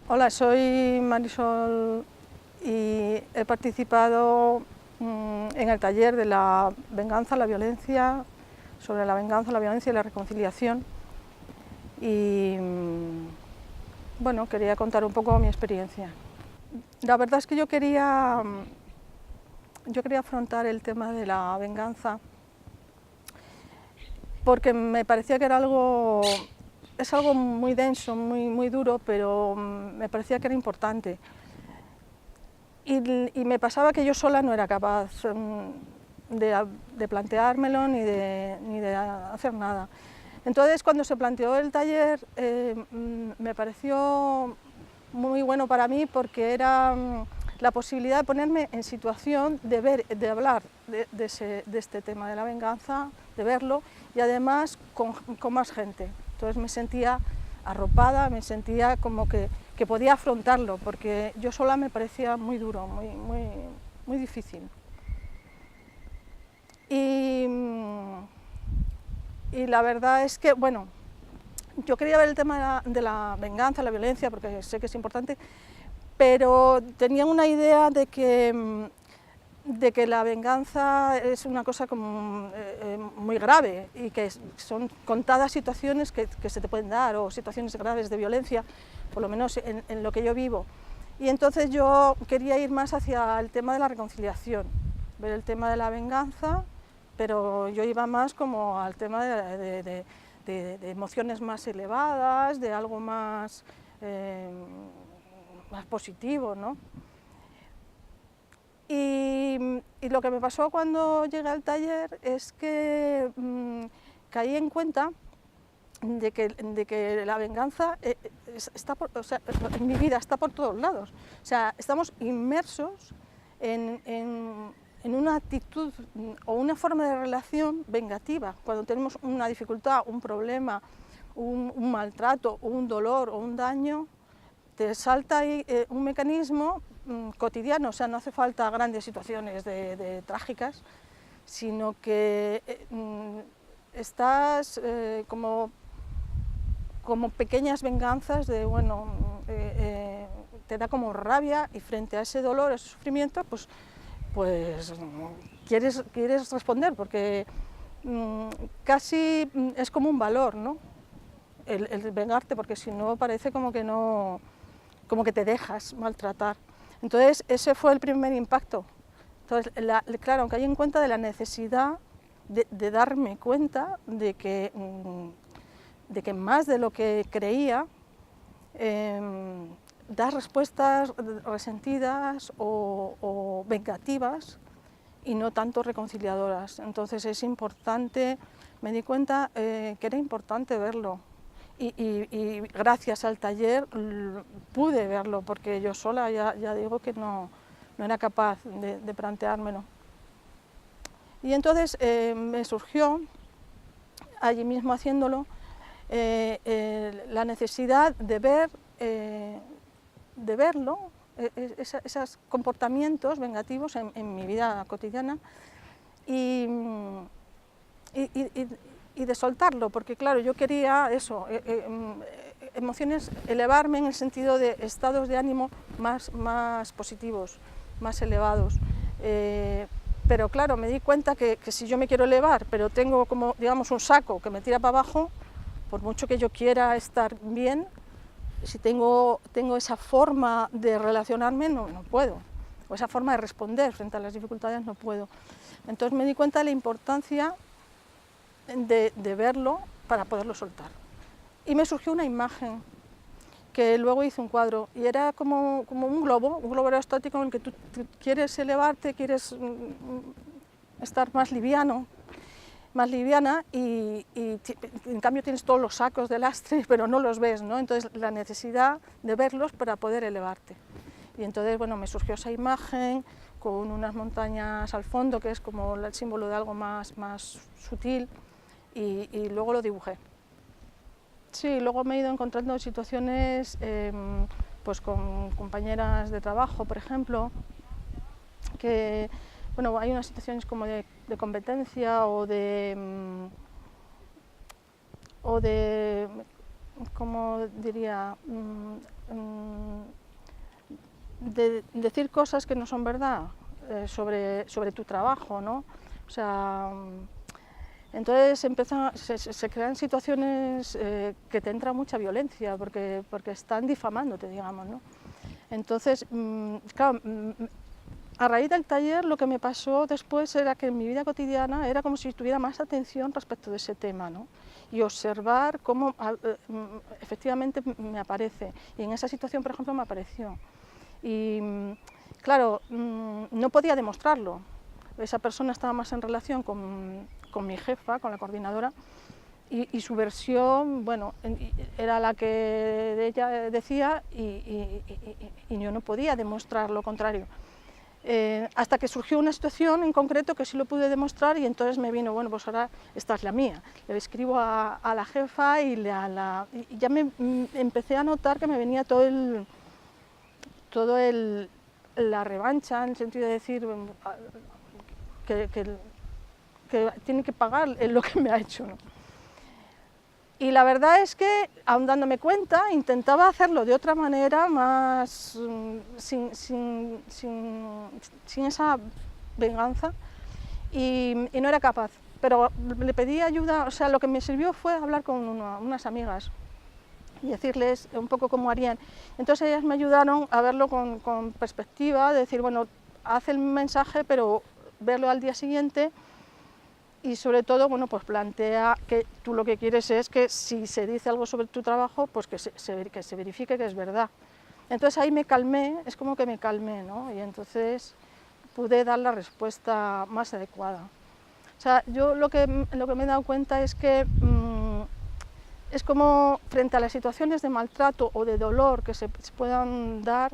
Hola, soy Marisol y he participado en el taller de la venganza, la violencia, sobre la venganza, la violencia y la reconciliación. Y bueno, quería contar un poco mi experiencia. La verdad es que yo quería afrontar el tema de la venganza porque me parecía que era algo, es algo muy denso, muy duro, pero me parecía que era importante. Y me pasaba que yo sola no era capaz de planteármelo ni de hacer nada. Entonces, cuando se planteó el taller, me pareció muy bueno para mí porque era la posibilidad de ponerme en situación de hablar de este tema de la venganza, de verlo, y además con más gente. Entonces me sentía arropada, me sentía como que podía afrontarlo, porque yo sola me parecía muy duro, muy difícil. Y la verdad es que, bueno, yo quería ver el tema de la venganza, la violencia, porque sé que es importante, pero tenía una idea de que la venganza es una cosa como, muy grave y que son contadas situaciones que se te pueden dar, o situaciones graves de violencia, por lo menos en lo que yo vivo. Y entonces yo quería ir más hacia el tema de la reconciliación, ver el tema de la venganza, pero yo iba más como al tema de emociones más elevadas, de algo más, más positivo, ¿no? Y lo que me pasó cuando llegué al taller es que caí en cuenta de que la venganza está en mi vida está por todos lados. O sea, estamos inmersos en una actitud o una forma de relación vengativa. Cuando tenemos una dificultad, un problema, un maltrato, un dolor o un daño, te salta ahí un mecanismo cotidiano, o sea, no hace falta grandes situaciones trágicas, sino que estás como pequeñas venganzas de, bueno, te da como rabia, y frente a ese dolor, ese sufrimiento, pues quieres responder, porque casi es como un valor, ¿no? El vengarte, porque si no parece como que no, como que te dejas maltratar. Entonces ese fue el primer impacto. Entonces, claro, aunque hay en cuenta de la necesidad de darme cuenta de que más de lo que creía, das respuestas resentidas o vengativas y no tanto reconciliadoras. Entonces es importante, me di cuenta que era importante verlo. Y gracias al taller pude verlo, porque yo sola ya digo que no era capaz de planteármelo. Y entonces me surgió, allí mismo haciéndolo, la necesidad de verlo, esos comportamientos vengativos en mi vida cotidiana, y de soltarlo, porque claro, yo quería eso, emociones, elevarme en el sentido de estados de ánimo más positivos, más elevados. Pero claro, me di cuenta que si yo me quiero elevar, pero tengo como, digamos, un saco que me tira para abajo, por mucho que yo quiera estar bien, si tengo esa forma de relacionarme, no puedo, o esa forma de responder frente a las dificultades, no puedo. Entonces me di cuenta de la importancia de verlo para poderlo soltar. Y me surgió una imagen que luego hice un cuadro, y era como un globo aerostático en el que tú quieres elevarte, quieres estar más liviano, más liviana, y en cambio tienes todos los sacos de lastre, pero no los ves, ¿no? Entonces la necesidad de verlos para poder elevarte. Y entonces, bueno, me surgió esa imagen con unas montañas al fondo, que es como el símbolo de algo más sutil, y luego lo dibujé. Sí, luego me he ido encontrando en situaciones pues con compañeras de trabajo, por ejemplo, que bueno, hay unas situaciones como de competencia o de como diría, de decir cosas que no son verdad sobre tu trabajo, ¿no? O sea, entonces se crean situaciones que te entra mucha violencia porque están difamándote, digamos, ¿no? Entonces, claro, a raíz del taller lo que me pasó después era que en mi vida cotidiana era como si tuviera más atención respecto de ese tema, ¿no? Y observar cómo efectivamente me aparece. Y en esa situación, por ejemplo, me apareció. Y claro, no podía demostrarlo. Esa persona estaba más en relación con mi jefa, con la coordinadora, y su versión, bueno, era la que ella decía y yo no podía demostrar lo contrario. Hasta que surgió una situación en concreto que sí lo pude demostrar y entonces me vino, bueno, pues ahora esta es la mía. Le escribo a la jefa y ya me empecé a notar que me venía la revancha, en el sentido de decir que tiene que pagar lo que me ha hecho, ¿no? Y la verdad es que, aun dándome cuenta, intentaba hacerlo de otra manera, más sin esa venganza, y no era capaz. Pero le pedí ayuda, o sea, lo que me sirvió fue hablar con unas amigas y decirles un poco cómo harían. Entonces ellas me ayudaron a verlo con perspectiva, de decir, bueno, haz el mensaje, pero verlo al día siguiente. Y sobre todo, bueno, pues plantea que tú lo que quieres es que si se dice algo sobre tu trabajo, pues que se verifique que es verdad. Entonces ahí me calmé, es como que me calmé, ¿no? Y entonces pude dar la respuesta más adecuada. O sea, yo lo que me he dado cuenta es que es como frente a las situaciones de maltrato o de dolor que se puedan dar,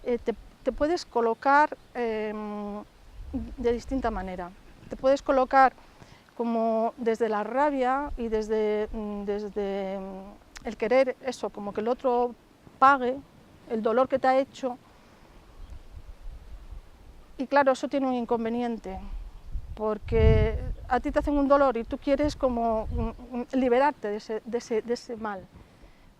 te puedes colocar de distinta manera. Te puedes colocar como desde la rabia y desde el querer eso, como que el otro pague el dolor que te ha hecho. Y claro, eso tiene un inconveniente, porque a ti te hacen un dolor y tú quieres como liberarte de ese mal.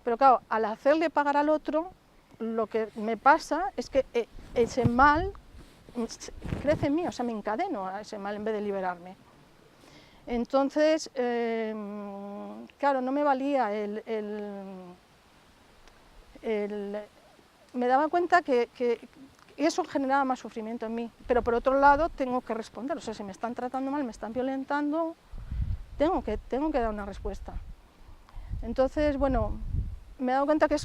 Pero claro, al hacerle pagar al otro, lo que me pasa es que ese mal crece en mí, o sea, me encadeno a ese mal en vez de liberarme. Entonces, claro, no me valía me daba cuenta que eso generaba más sufrimiento en mí, pero por otro lado tengo que responder, o sea, si me están tratando mal, me están violentando, tengo que dar una respuesta. Entonces, bueno, me he dado cuenta que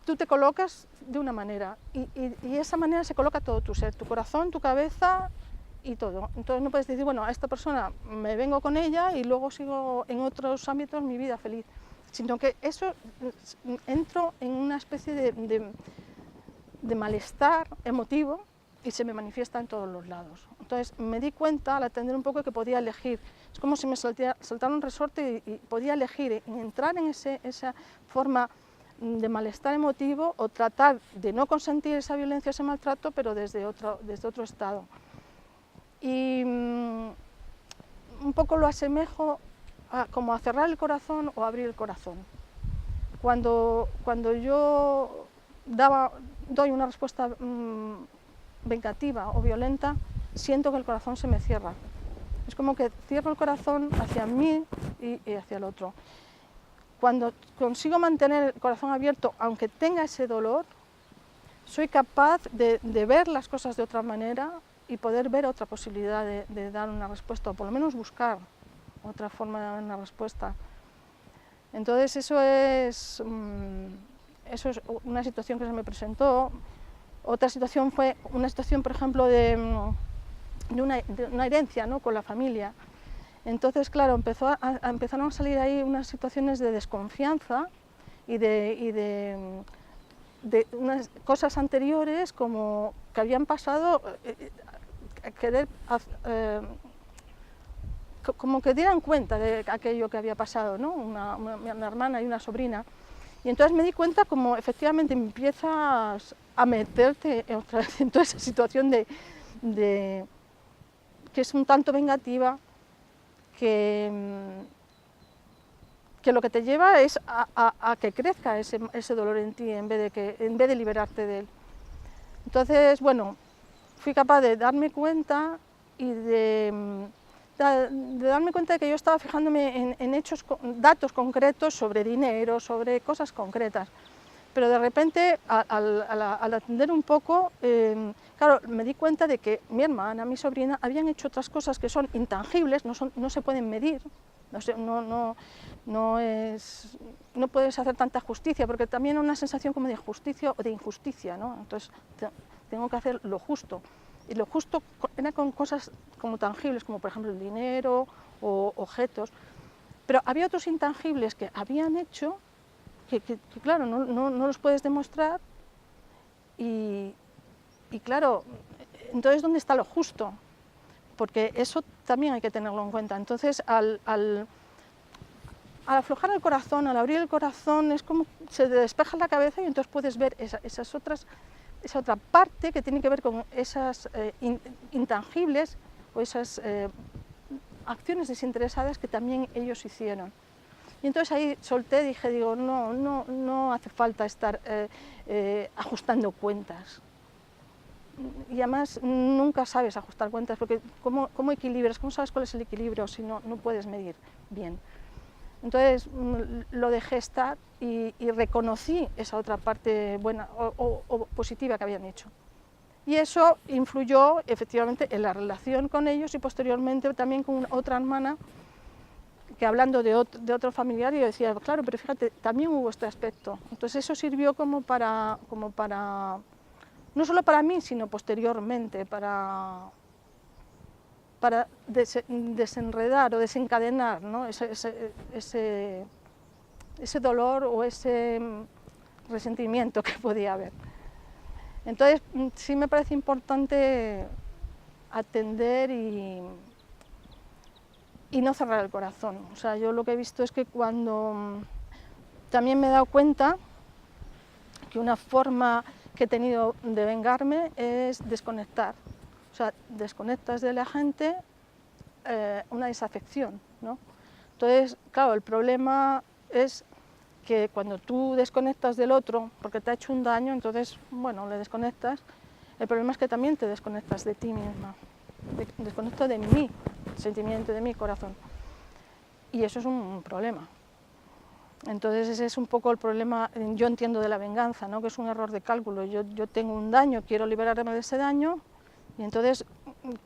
tú te colocas de una manera y esa manera se coloca todo tu ser, tu corazón, tu cabeza y todo. Entonces no puedes decir, bueno, a esta persona me vengo con ella y luego sigo en otros ámbitos mi vida feliz, sino que eso entro en una especie de malestar emotivo y se me manifiesta en todos los lados. Entonces me di cuenta al atender un poco que podía elegir, es como si me saltara un resorte y podía elegir entrar en esa forma de malestar emotivo o tratar de no consentir esa violencia, ese maltrato, pero desde otro estado. Y un poco lo asemejo como a cerrar el corazón o abrir el corazón. Cuando yo doy una respuesta vengativa o violenta, siento que el corazón se me cierra. Es como que cierro el corazón hacia mí y hacia el otro. Cuando consigo mantener el corazón abierto, aunque tenga ese dolor, soy capaz de ver las cosas de otra manera y poder ver otra posibilidad de dar una respuesta, o por lo menos buscar otra forma de dar una respuesta. Entonces eso es una situación que se me presentó. Otra situación fue una situación, por ejemplo, de una herencia, ¿no?, con la familia. Entonces, claro, empezaron a salir ahí unas situaciones de desconfianza y de unas cosas anteriores como que habían pasado, como que dieran cuenta de aquello que había pasado, ¿no? Una hermana y una sobrina. Y entonces me di cuenta como efectivamente empiezas a meterte otra vez en toda esa situación que es un tanto vengativa, que que lo que te lleva es a que crezca ese dolor en ti en vez de liberarte de él. Entonces, bueno, fui capaz de darme cuenta y de darme cuenta de que yo estaba fijándome en hechos, datos concretos sobre dinero, sobre cosas concretas. Pero de repente, al atender un poco, claro, me di cuenta de que mi hermana, mi sobrina, habían hecho otras cosas que son intangibles, no se pueden medir, no puedes hacer tanta justicia, porque también una sensación como de justicia o de injusticia, ¿no? Entonces, tengo que hacer lo justo. Y lo justo era con cosas como tangibles, como por ejemplo el dinero o objetos, pero había otros intangibles que habían hecho que claro, no los puedes demostrar y claro, entonces ¿dónde está lo justo? Porque eso también hay que tenerlo en cuenta. Entonces, al aflojar el corazón, al abrir el corazón, es como se te despeja la cabeza y entonces puedes ver esa otra parte que tiene que ver con esas intangibles o esas acciones desinteresadas que también ellos hicieron. Y entonces ahí solté, digo, no hace falta estar ajustando cuentas. Y además nunca sabes ajustar cuentas, porque ¿cómo equilibras? ¿Cómo sabes cuál es el equilibrio si no puedes medir bien? Entonces lo dejé estar y reconocí esa otra parte buena o positiva que habían hecho. Y eso influyó efectivamente en la relación con ellos y posteriormente también con otra hermana, que hablando de otro familiar, yo decía, claro, pero fíjate, también hubo este aspecto. Entonces eso sirvió como para no solo para mí, sino posteriormente, para desenredar o desencadenar, ¿no? ese dolor o ese resentimiento que podía haber. Entonces sí me parece importante atender y no cerrar el corazón. O sea, yo lo que he visto es que cuando también me he dado cuenta que una forma que he tenido de vengarme es desconectar. O sea, desconectas de la gente una desafección, ¿no? Entonces, claro, el problema es que cuando tú desconectas del otro porque te ha hecho un daño, entonces, bueno, le desconectas. El problema es que también te desconectas de ti misma. Desconecto de mi sentimiento, de mi corazón. Y eso es un problema. Entonces ese es un poco el problema, yo entiendo, de la venganza, ¿no? Que es un error de cálculo. Yo tengo un daño, quiero liberarme de ese daño y entonces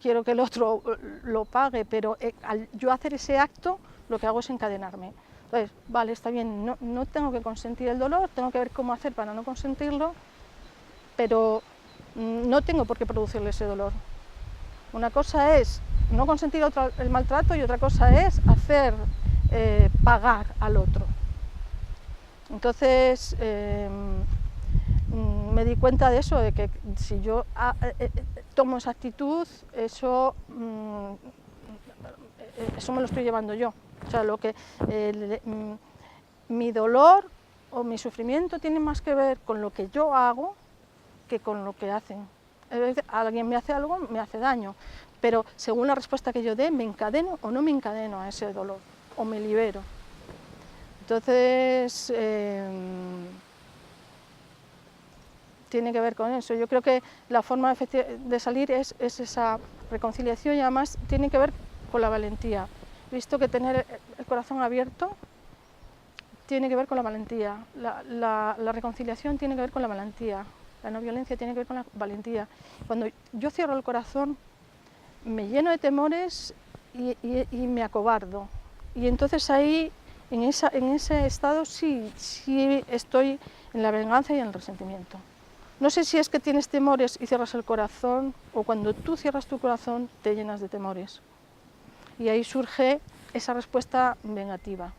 quiero que el otro lo pague, pero al yo hacer ese acto lo que hago es encadenarme. Entonces, vale, está bien, no tengo que consentir el dolor, tengo que ver cómo hacer para no consentirlo, pero no tengo por qué producirle ese dolor. Una cosa es no consentir el maltrato y otra cosa es hacer pagar al otro. Entonces me di cuenta de eso, de que si yo tomo esa actitud, eso me lo estoy llevando yo. O sea, mi dolor o mi sufrimiento tiene más que ver con lo que yo hago que con lo que hacen. Alguien me hace algo, me hace daño, pero según la respuesta que yo dé, me encadeno o no me encadeno a ese dolor, o me libero. Entonces, tiene que ver con eso. Yo creo que la forma de salir es esa reconciliación y además tiene que ver con la valentía. He visto que tener el corazón abierto tiene que ver con la valentía, la reconciliación tiene que ver con la valentía, la no violencia tiene que ver con la valentía. Cuando yo cierro el corazón, me lleno de temores y me acobardo. Y entonces ahí, en ese estado, sí estoy en la venganza y en el resentimiento. No sé si es que tienes temores y cierras el corazón, o cuando tú cierras tu corazón te llenas de temores. Y ahí surge esa respuesta vengativa.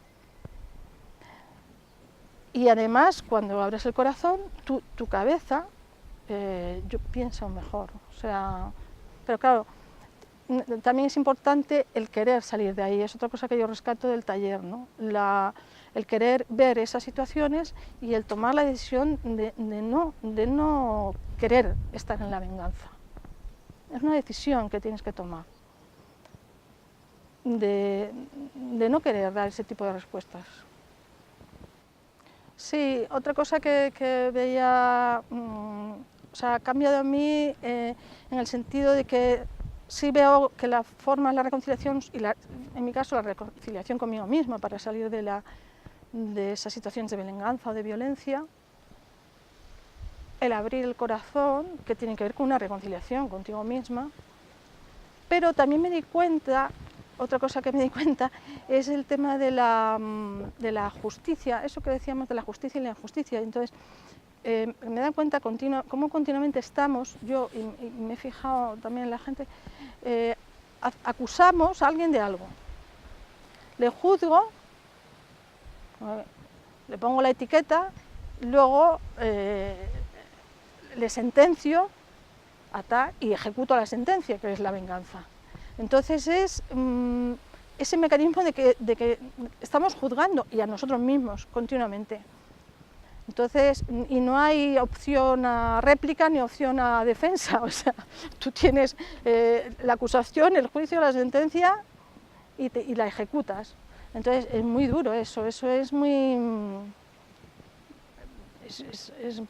Y además, cuando abres el corazón, tu cabeza, yo pienso mejor. O sea, pero claro, también es importante el querer salir de ahí. Es otra cosa que yo rescato del taller, ¿no? El querer ver esas situaciones y el tomar la decisión de no querer estar en la venganza. Es una decisión que tienes que tomar, de no querer dar ese tipo de respuestas. Sí, otra cosa que veía, o sea, ha cambiado en mí en el sentido de que sí veo que la forma es la reconciliación y en mi caso la reconciliación conmigo misma para salir de esas situaciones de venganza o de violencia, el abrir el corazón, que tiene que ver con una reconciliación contigo misma, pero también me di cuenta, otra cosa que me di cuenta, es el tema de la justicia, eso que decíamos de la justicia y la injusticia. Entonces, me da cuenta cómo continuamente estamos, yo y me he fijado también en la gente, acusamos a alguien de algo, le juzgo, le pongo la etiqueta, luego le sentencio y ejecuto la sentencia, que es la venganza. Entonces es ese mecanismo de que estamos juzgando, y a nosotros mismos, continuamente. Entonces, y no hay opción a réplica ni opción a defensa, o sea, tú tienes la acusación, el juicio, la sentencia y la ejecutas. Entonces es muy duro eso es muy... es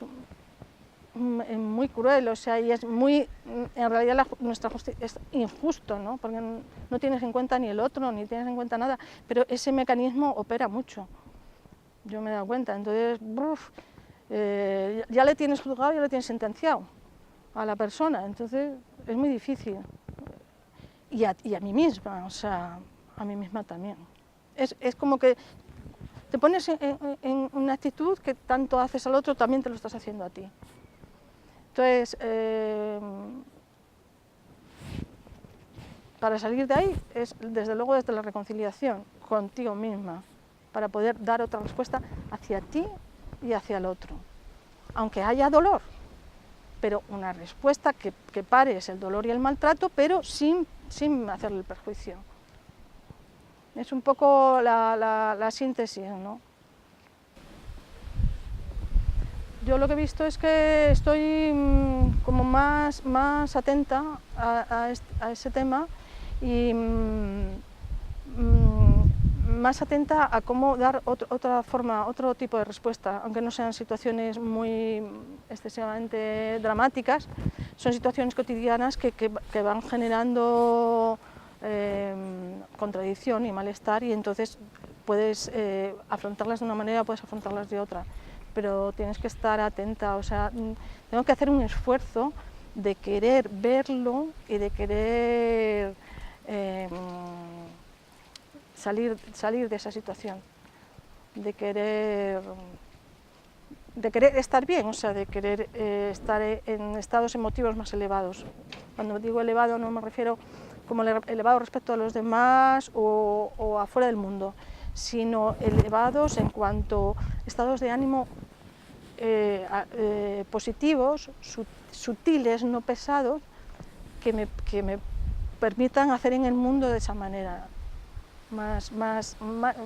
muy cruel, o sea, y es muy, en realidad nuestra justicia es injusto, ¿no? Porque no tienes en cuenta ni el otro, ni tienes en cuenta nada, pero ese mecanismo opera mucho, yo me he dado cuenta, entonces, ya le tienes juzgado, ya le tienes sentenciado a la persona, entonces es muy difícil, y a mí misma, o sea, a mí misma también. Es como que te pones en una actitud que tanto haces al otro, también te lo estás haciendo a ti. Entonces, para salir de ahí es desde luego desde la reconciliación contigo misma, para poder dar otra respuesta hacia ti y hacia el otro, aunque haya dolor, pero una respuesta que pares el dolor y el maltrato, pero sin hacerle el perjuicio. Es un poco la síntesis, ¿no? Yo lo que he visto es que estoy como más atenta a ese tema y más atenta a cómo dar otra forma, otro tipo de respuesta, aunque no sean situaciones muy excesivamente dramáticas, son situaciones cotidianas que van generando contradicción y malestar, y entonces puedes afrontarlas de una manera, puedes afrontarlas de otra, pero tienes que estar atenta, o sea, tengo que hacer un esfuerzo de querer verlo y de querer salir de esa situación, de querer estar bien, o sea, de querer estar en estados emotivos más elevados. Cuando digo elevado no me refiero como elevado respecto a los demás o afuera del mundo, sino elevados en cuanto a estados de ánimo positivos, sutiles, no pesados, que me permitan hacer en el mundo de esa manera,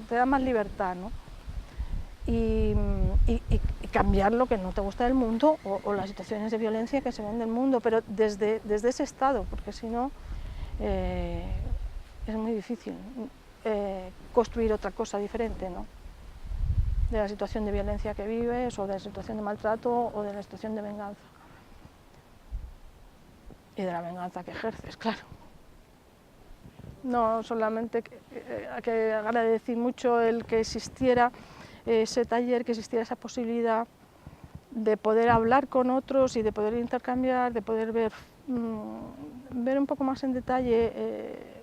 te da más libertad, ¿no? Y cambiar lo que no te gusta del mundo o las situaciones de violencia que se ven del mundo, pero desde ese estado, porque si no es muy difícil construir otra cosa diferente, ¿no? De la situación de violencia que vives, o de la situación de maltrato, o de la situación de venganza. Y de la venganza que ejerces, claro. No solamente hay que agradecer mucho el que existiera ese taller, que existiera esa posibilidad de poder hablar con otros y de poder intercambiar, de poder ver un poco más en detalle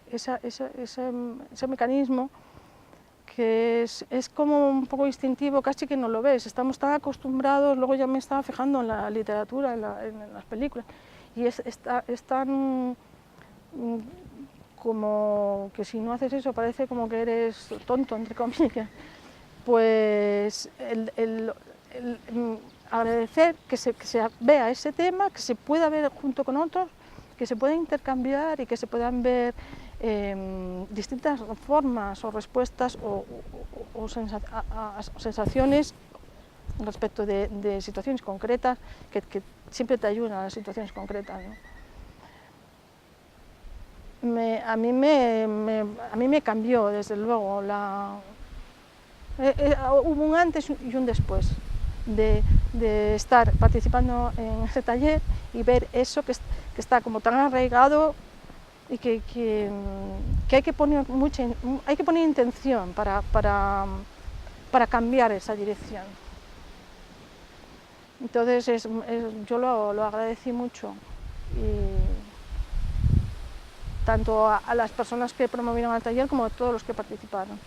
ese mecanismo, que es como un poco instintivo, casi que no lo ves, estamos tan acostumbrados, luego ya me estaba fijando en la literatura, en las películas, y es tan como que si no haces eso parece como que eres tonto, entre comillas. Pues agradecer que se vea ese tema, que se pueda ver junto con otros, que se pueda intercambiar y que se puedan ver distintas formas o respuestas o sensaciones respecto de situaciones concretas que siempre te ayudan a las situaciones concretas, ¿no? A mí me cambió, desde luego, Hubo un antes y un después de estar participando en ese taller y ver eso que está como tan arraigado y que hay que poner intención para cambiar esa dirección. Entonces yo lo agradecí mucho, tanto a las personas que promovieron el taller como a todos los que participaron.